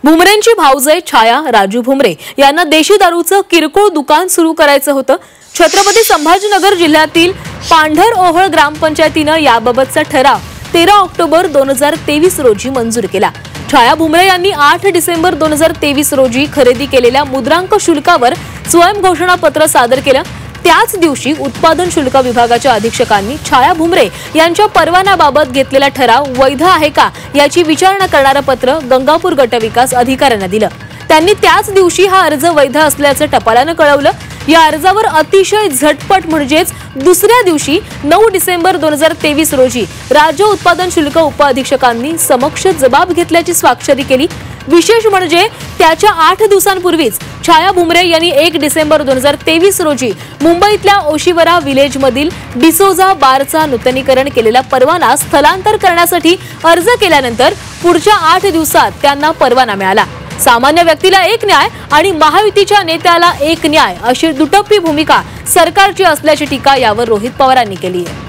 भुमरेंची भाऊजाई छाया राजू भुमरे यांना देशी दारूचं किरकोळ दुकान सुरू करायचं होतं। छत्रपती संभाजीनगर जिल्ह्यातील पांढरओहळ ग्रामपंचायतीनं याबाबतचा ठराव 13 ऑक्टोबर 2023 रोजी मंजूर केला। छाया भुमरे यांनी 8 डिसेंबर 2023 रोजी खरेदी केलेल्या मुद्रांक शुल्कावर स्वयं घोषणापत्र सादर केलं। त्याच दिवशी उत्पादन शुल्क विभागाच्या अधीक्षकांनी छाया भुमरे यांच्या परवान्याबाबत घेतलेला ठराव वैध आहे का याची विचारणा करणारं पत्र गंगापूर गटविकास अधिकाऱ्यांना दिलं। त्यांनी त्याच दिवशी हा अर्ज वैध असल्याचं टपालानं कळवलं। या अर्जावर अतिशय झटपट म्हणजेच दुसऱ्या दिवशी 9 डिसेंबर 2023 रोजी राज्य उत्पादन शुल्क उपअधीक्षकांनी समक्ष जबाब घेतल्याची स्वाक्षरी केली। विशेष म्हणजे त्याच्या 8 दिवसांपूर्वीच छाया भुमरे यांनी 1 डिसेंबर 2023 रोजी मुंबईतल्या ओशिवरा विलेज मधील डिसोजा बारचा नूतनीकरण केलेला परवाना स्थलांतर करण्यासाठी अर्ज केल्यानंतर पुढच्या 8 दिवसात त्यांना परवाना मिळाला। सामान्य व्यक्तीला एक न्याय आणि महायुतीच्या नेत्याला एक न्याय अशी दुटप्पी भूमिका सरकारची असल्याची टीका यावर रोहित पवारांनी केली आहे।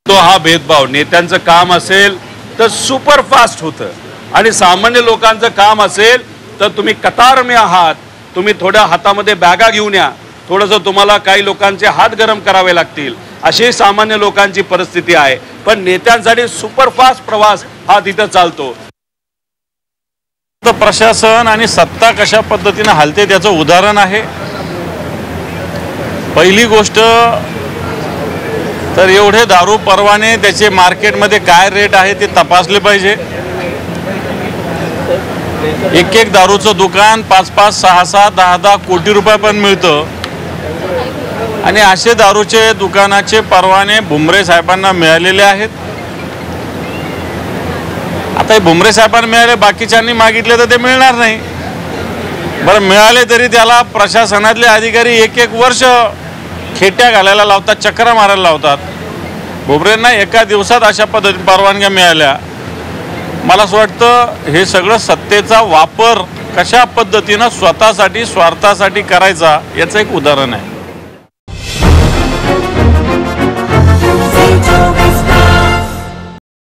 तो हा भेदभाव नेत्यांचं काम असेल तर सुपर फास्ट होतं आणि सामान्य लोकांचं काम असेल तर तुम्ही कतार में आहात, तुम्ही थोड्या हातामध्ये बॅगा घेऊन या, थोडंसं तुम्हाला काही लोकांचे हात गरम करावे लागतील अशी सामान्य लोकांची परिस्थिती आहे। पण नेत्यांसाठी सुपरफास्ट प्रवास हा तिथे चालतो। प्रशासन आणि सत्ता कशा पद्धतीने हलते त्याचं उदाहरण आहे। पहिली गोष्ट तर एवढे दारू परवाने त्याचे मार्केटमध्ये काय रेट आहे ते तपासले पाहिजे। एक दारूचं दुकान 5-5, 6-6, 10-10 कोटी रुपये पण मिळतं आणि असे दारूचे दुकानाचे परवाने भुमरे साहेबांना मिळालेले आहेत। आता हे भुमरे साहेबांना मिळाले, बाकीच्यांनी मागितले तर ते मिळणार नाही। बरं मिळाले तरी त्याला प्रशासनातले अधिकारी 1-1 वर्ष खेट्या घालायला लावतात, चक्रा मारायला लावतात। भुमरेंना एका दिवसात अशा पद्धतीने परवानग्या मिळाल्या। मला असं वाटतं हे सगळं सत्तेचा वापर कशा पद्धतीने स्वतःसाठी स्वार्थासाठी करायचा याचं एक उदाहरण आहे।